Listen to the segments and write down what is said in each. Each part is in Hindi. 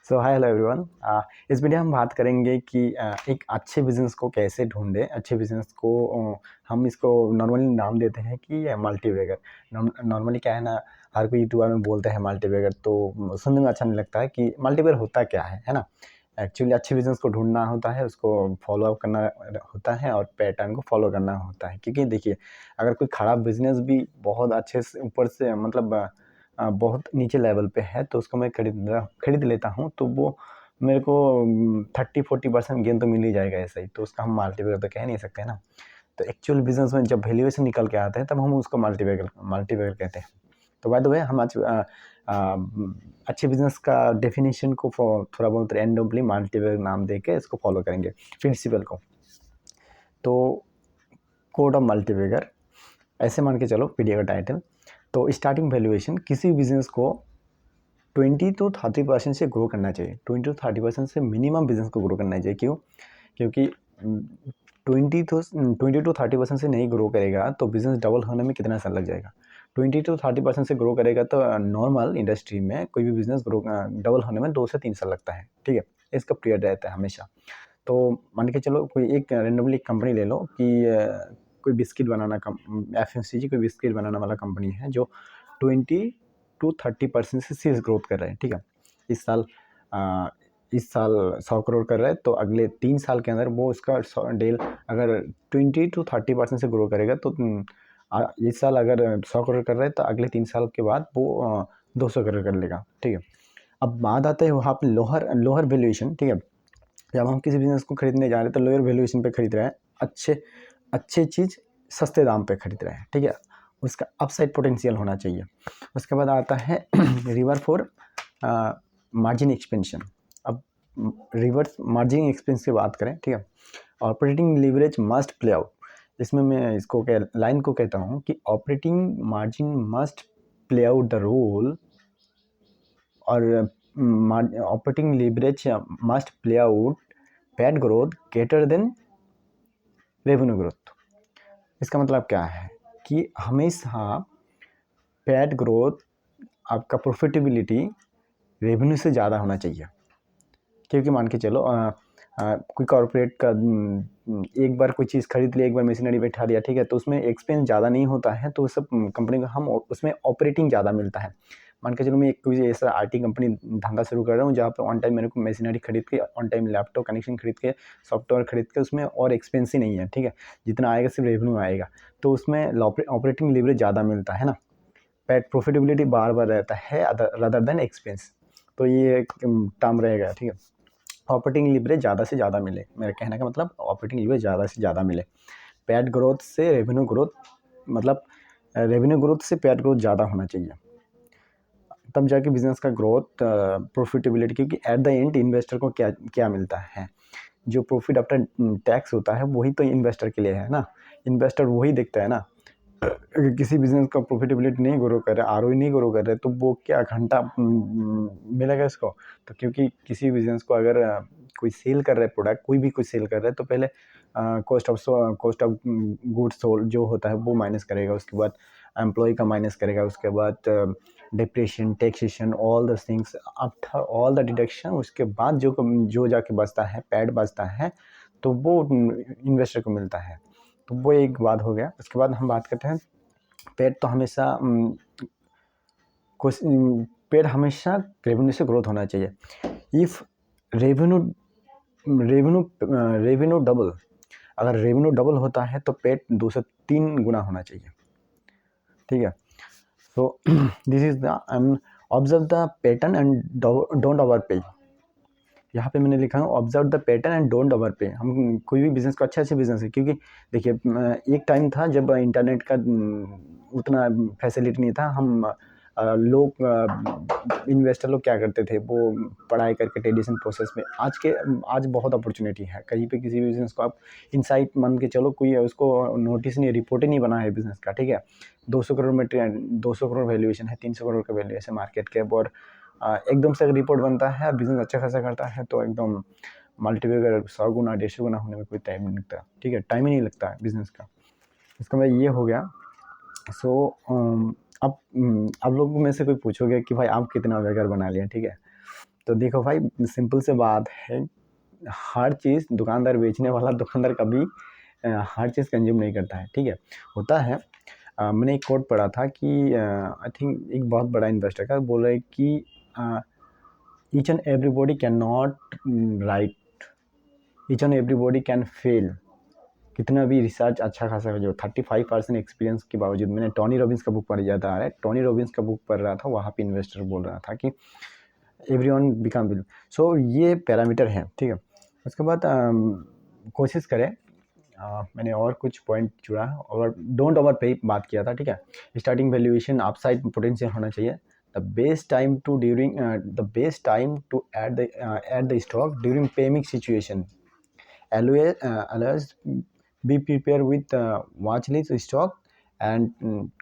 सो हाय हेलो एवरीवन। इस वीडियो हम बात करेंगे कि एक अच्छे बिजनेस को कैसे ढूंढें। अच्छे बिजनेस को हम इसको नॉर्मली नाम देते हैं कि मल्टीबैगर। नॉर्मली क्या है ना, हर कोई यूट्यूबर में बोलते हैं मल्टीबैगर, तो सुनने में अच्छा नहीं लगता है कि मल्टीबैगर होता क्या है ना। एक्चुअली अच्छे बिजनेस को ढूंढना होता है, उसको फॉलो अप करना होता है और पैटर्न को फॉलो करना होता है। क्योंकि देखिए, अगर कोई खराब बिजनेस भी बहुत अच्छे से ऊपर से मतलब बहुत नीचे लेवल पे है तो उसको मैं खरीद लेता हूँ, तो वो मेरे को 30-40% गेन तो मिल ही जाएगा ऐसा ही, तो उसका हम मल्टीबैगर तो कह नहीं सकते ना। तो एक्चुअल बिजनेस में जब वैल्यूएशन निकल के आते हैं तब हम उसको मल्टीबैगर कहते हैं। तो बाय द वे हम आज अच्छे बिजनेस का डेफिनेशन को थोड़ा बहुत रैंडमली मल्टीबैगर नाम दे के इसको फॉलो करेंगे, प्रिंसिपल को। तो कोड ऑफ मल्टीबैगर ऐसे मान के चलो, वीडियो का टाइटल। तो स्टार्टिंग वैल्यूएशन किसी बिजनेस को 20-30% से ग्रो करना चाहिए। 20-30% से मिनिमम बिजनेस को ग्रो करना चाहिए। क्यों? क्योंकि 20-30% से नहीं ग्रो करेगा तो बिजनेस डबल होने में कितना साल लग जाएगा। 20-30% से ग्रो करेगा तो नॉर्मल इंडस्ट्री में कोई भी बिजनेस ग्रो डबल होने में 2 से 3 साल लगता है। ठीक है, इसका पीरियड रहता है हमेशा। तो मान के चलो कोई एक रेंडमली कंपनी ले लो कि कोई बिस्किट बनाना FMCG कोई बिस्किट बनाने वाला कंपनी है जो 20-30% से सेल्स ग्रोथ कर रहे हैं। ठीक है, इस साल 100 करोड़ कर रहा है, तो अगले 3 साल के अंदर वो उसका डील अगर 20-30% से ग्रो करेगा तो इस साल अगर 100 करोड़ कर रहा है तो अगले 3 साल के बाद वो 200 करोड़ कर लेगा। ठीक है, अब बात आता है वहाँ पर लोअर वैल्यूएशन। ठीक है, जब हम किसी बिजनेस को खरीदने जा रहे हैं तो लोअर वैल्यूएशन पे खरीद रहे हैं, अच्छे चीज़ सस्ते दाम पे खरीद रहे हैं। ठीक है, उसका अपसाइड पोटेंशियल होना चाहिए। उसके बाद आता है रिवर फॉर मार्जिन एक्सपेंशन। अब रिवर्स मार्जिन एक्सपेंस की बात करें, ठीक है, operating leverage must play out. इसमें मैं इसको लाइन को कहता हूँ कि operating margin must play out the role, और operating leverage must play out PAT growth greater than revenue growth. इसका मतलब क्या है कि हमेशा पैट ग्रोथ, आपका प्रॉफिटेबिलिटी रेवेन्यू से ज़्यादा होना चाहिए। क्योंकि मान के चलो कोई कॉर्पोरेट का एक बार कोई चीज़ खरीद लिया, एक बार मशीनरी बैठा दिया, ठीक है, तो उसमें एक्सपेंस ज़्यादा नहीं होता है, तो सब कंपनी को हम उसमें ऑपरेटिंग ज़्यादा मिलता है। मान के चलो मैं कोई ऐसा IT कंपनी धंधा शुरू कर रहा हूँ जहाँ पर ऑन टाइम मेरे को मशीनरी खरीद के, ऑन टाइम लैपटॉप कनेक्शन खरीद के, सॉफ्टवेयर खरीद के, उसमें और एक्सपेंस ही नहीं है। ठीक है, जितना आएगा सिर्फ रेवेन्यू आएगा, तो उसमें ऑपरेटिंग लीवरेज ज़्यादा मिलता है ना। पैट प्रॉफिटेबिलिटी बार बार रहता है अदर देन एक्सपेंस, तो ये एक टर्म रहेगा। ठीक है, ऑपरेटिंग लीवरेज ज़्यादा से ज़्यादा मिले, मेरे कहने का मतलब ऑपरेटिंग लीवरेज ज़्यादा से ज़्यादा मिले। पैट ग्रोथ से रेवेन्यू ग्रोथ, मतलब रेवेन्यू ग्रोथ से पैट ग्रोथ ज़्यादा होना चाहिए, तब जाके बिजनेस का ग्रोथ प्रॉफिटेबिलिटी। क्योंकि एट द एंड इन्वेस्टर को क्या क्या मिलता है, जो प्रॉफिट आफ्टर टैक्स होता है वही तो इन्वेस्टर के लिए है ना। इन्वेस्टर वही देखता है ना। अगर किसी बिजनेस का प्रॉफिटेबिलिटी नहीं ग्रो कर रहा है, ROI नहीं ग्रो कर रहा है, तो वो क्या घंटा मिलेगा इसको। तो क्योंकि किसी बिजनेस को अगर कोई सेल कर रहा है प्रोडक्ट, कोई भी कुछ सेल कर रहा है, तो पहले कॉस्ट ऑफ गुड्स सोल्ड जो होता है वो माइनस करेगा, उसके बाद एम्प्लॉय का माइनस करेगा, उसके बाद depression, taxation, all the things, after all the deduction, उसके बाद जो जाके बचता है, पैड बचता है, तो वो इन्वेस्टर को मिलता है। तो वो एक बात हो गया। उसके बाद हम बात करते हैं पेड़ तो हमेशा पेड़ हमेशा रेवेन्यू से ग्रोथ होना चाहिए। If revenue revenue revenue double, अगर रेवेन्यू डबल होता है तो पेड़ 2 से 3 गुना होना चाहिए। ठीक है, so this is the observe the pattern and don't overpay. यहाँ पे मैंने लिखा है observe the pattern and don't overpay. हम कोई भी बिजनेस को, अच्छे बिजनेस है, क्योंकि देखिए एक टाइम था जब इंटरनेट का उतना फैसिलिटी नहीं था। हम लोग इन्वेस्टर लोग क्या करते थे, वो पढ़ाई करके ट्रेडिशनल प्रोसेस में, आज बहुत अपॉर्चुनिटी है कहीं पे किसी भी बिजनेस को आप इनसाइट मान के चलो, कोई उसको नोटिस नहीं, रिपोर्ट ही नहीं बना है बिजनेस का। ठीक है, 200 करोड़ में 200 करोड़ वैल्यूएशन है, 300 करोड़ का वैल्यूएशन मार्केट कैप, और एकदम से रिपोर्ट बनता है, बिजनेस अच्छा खासा करता है, तो एकदम मल्टीपल 100 गुना 150 गुना होने में कोई टाइम नहीं लगता। ठीक है, टाइम ही नहीं लगता है बिजनेस का। इसका मतलब ये हो गया। सो अब लोगों में से कोई पूछोगे कि भाई आप कितना बेगर बना लिया। ठीक है, तो देखो भाई, सिंपल से बात है, हर चीज़ दुकानदार बेचने वाला दुकानदार कभी हर चीज़ कंज्यूम नहीं करता है, ठीक है। होता है, मैंने एक कोट पढ़ा था कि आई थिंक एक बहुत बड़ा इन्वेस्टर का बोल रहा है कि each and everybody can not right, each and everybody can fail. कितना भी रिसर्च अच्छा खासा जो 35% एक्सपीरियंस के बावजूद, मैंने टोनी रॉबिन्स का बुक पढ़ जाता है, टोनी रॉबिन्स का बुक पढ़ रहा था, वहाँ पे इन्वेस्टर बोल रहा था कि एवरीवन बिकम विल। सो ये पैरामीटर है, ठीक है। उसके बाद कोशिश करें, मैंने और कुछ पॉइंट जुड़ा और डोंट ओवर पे बात किया था, ठीक है। स्टार्टिंग वैल्यूएशन अपसाइड पोटेंशियल होना चाहिए। The best time to add the stock during पेमिंग situation. Always be prepare with watch list stock and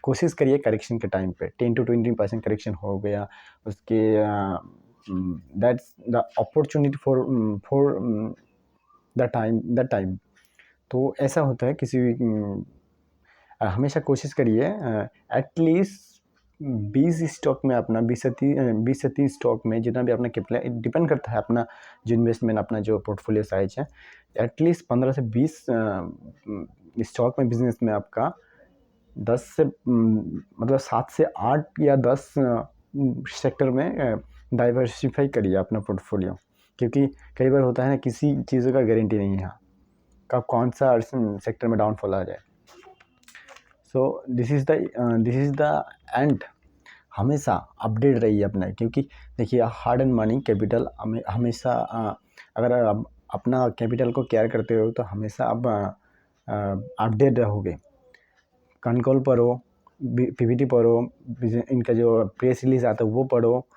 कोशिश करिए करेक्शन के टाइम पे 10-20% करेक्शन हो गया उसके, that's the opportunity for the time. तो ऐसा होता है किसी भी हमेशा कोशिश करिए एटलीस्ट 20 स्टॉक में अपना 20 से 30 स्टॉक में जितना भी अपना कैपिटल, डिपेंड करता है अपना जो इन्वेस्टमेंट, अपना जो पोर्टफोलियो साइज है, एटलीस्ट 15 से 20 स्टॉक में बिजनेस में आपका 10 से मतलब 7 से 8 या 10 सेक्टर में डाइवर्सिफाई करिए अपना पोर्टफोलियो, क्योंकि कई बार होता है ना, किसी चीज़ों का गारंटी नहीं है कब कौन सा सेक्टर में डाउनफॉल आ जाए। So this is the end. हमेशा अपडेट रहिए अपना, क्योंकि देखिए हार्ड एंड मनी कैपिटल हमेशा अगर आप अपना कैपिटल को केयर करते हो तो हमेशा आप अपडेट रहोगे। कॉल पढ़ो, पीपीटी पढ़ो, इनका जो प्रेस रिलीज आता है वो पढ़ो,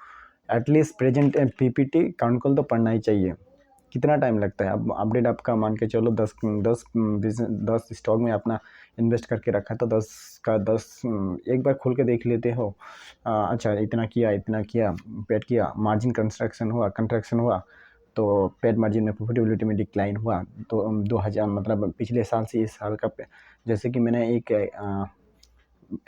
एटलीस्ट प्रेजेंट पीपीटी कॉल तो पढ़ना ही चाहिए। कितना टाइम लगता है, अब अपडेट आपका मान के चलो 10 स्टॉक में अपना इन्वेस्ट करके रखा है, तो 10 का 10 एक बार खोल के देख लेते हो, अच्छा इतना किया पेड किया, मार्जिन कंट्रैक्शन हुआ तो पेड मार्जिन में प्रॉफिटेबिलिटी में डिक्लाइन हुआ, तो 2000 मतलब पिछले साल से इस साल का, जैसे कि मैंने एक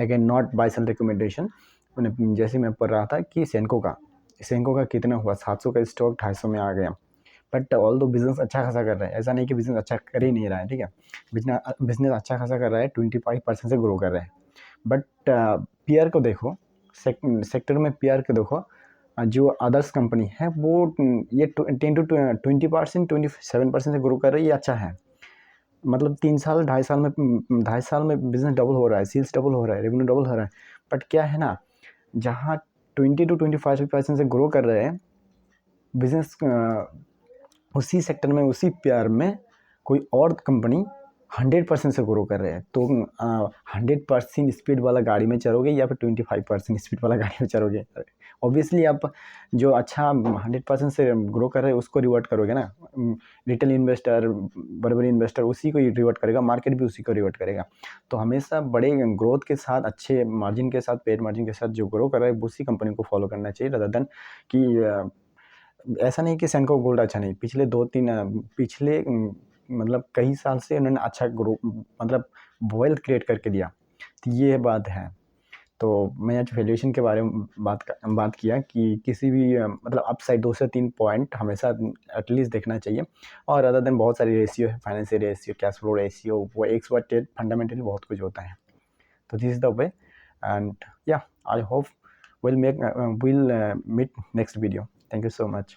again not by sale recommendation, जैसे मैं पढ़ रहा था कि सेंको का कितना हुआ, 700 का स्टॉक 250 में आ गया। बट ऑल दो बिजनेस अच्छा खासा कर रहा है, ऐसा नहीं कि बिजनेस अच्छा कर ही नहीं रहा है, ठीक है। बिजनेस अच्छा खासा कर रहा है, 25% से ग्रो कर रहा है। बट पीआर को देखो, सेक्टर में पीआर को देखो, जो अदर्स कंपनी है वो ये 10-20%, 27% से ग्रो कर रही है, ये अच्छा है। मतलब 3 साल 2.5 साल में बिजनेस डबल हो रहा है, सेल्स डबल हो रहा है, रेवेन्यू डबल हो रहा है। बट क्या है ना, जहाँ 20-25% से ग्रो कर रहे हैं बिजनेस, उसी सेक्टर में उसी पेयर में कोई और कंपनी 100% से ग्रो कर रहे हैं, तो 100% स्पीड वाला गाड़ी में चलोगे या फिर 25% स्पीड वाला गाड़ी में चलोगे। ऑब्वियसली आप जो अच्छा 100% से ग्रो कर रहे हैं उसको रिवर्ट करोगे ना। रिटेल इन्वेस्टर, बड़े इन्वेस्टर उसी को रिवर्ट करेगा, मार्केट भी उसी को रिवर्ट करेगा। तो हमेशा बड़े ग्रोथ के साथ, अच्छे मार्जिन के साथ, पेड मार्जिन के साथ जो ग्रो कर रहा है उसी कंपनी को फॉलो करना चाहिए, रादर देन कि ऐसा नहीं कि सेंको गोल्ड अच्छा नहीं, पिछले मतलब कई साल से उन्होंने अच्छा ग्रो मतलब वेल्थ क्रिएट करके दिया, तो ये बात है। तो मैं आज वैल्यूएशन के बारे में बात किया कि किसी भी मतलब अपसाइड 2 से 3 पॉइंट हमेशा एटलीस्ट देखना चाहिए, और अदर देन बहुत सारी रेशियो है, financial ratio, cash flow ratio, वो एक्सपर्टेड फंडामेंटली बहुत कुछ होता है। तो this is the way, and या I hope we'll meet next video. Thank you so much.